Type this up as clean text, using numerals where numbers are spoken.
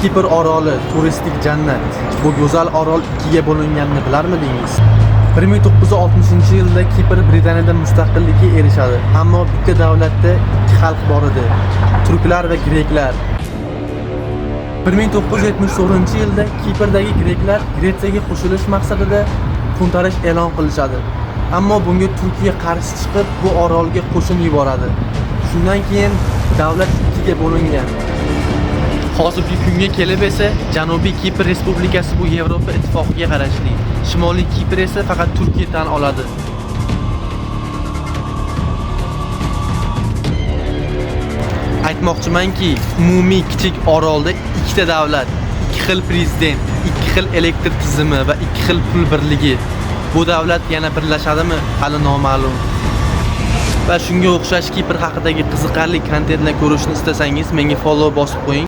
Kipr oroli turistik jannat. Bu go'zal orol ikkiga bo'linganini bilarmidingiz? 1960-yilda Kipr Britaniyada mustaqillikka erishadi. Ammo bitta davlatda ikki xalq bor edi: turklar va greklar. 1974-yilda Kiprdagi greklar Gretsiyaga qo'shilish maqsadida to'ntarish e'lon qilishadi. Ammo bunga Turkiya qarshi chiqib, bu orolga qo'shin yuboradi. Shundan keyin davlat ikkiga bo'lingan. Hozirgi kunga kelib esa Janubiy Kipr Respublikasi bu Yevropa ittifoqiga qarashli. Shimoliy Kipr esa faqat Turkiya tan oladi. Aytmoqchimanki, umumiy kichik orolda ikkita davlat, ikki xil prezident, ikki xil elektr tizimi va ikki xil pul birligi. Bu davlat yana birlashadimi? Hali noma'lum. Va shunga o'xshash Kipr haqidagi qiziqarli kontentlar ko'rishni istasangiz, menga follow bosib qo'ying.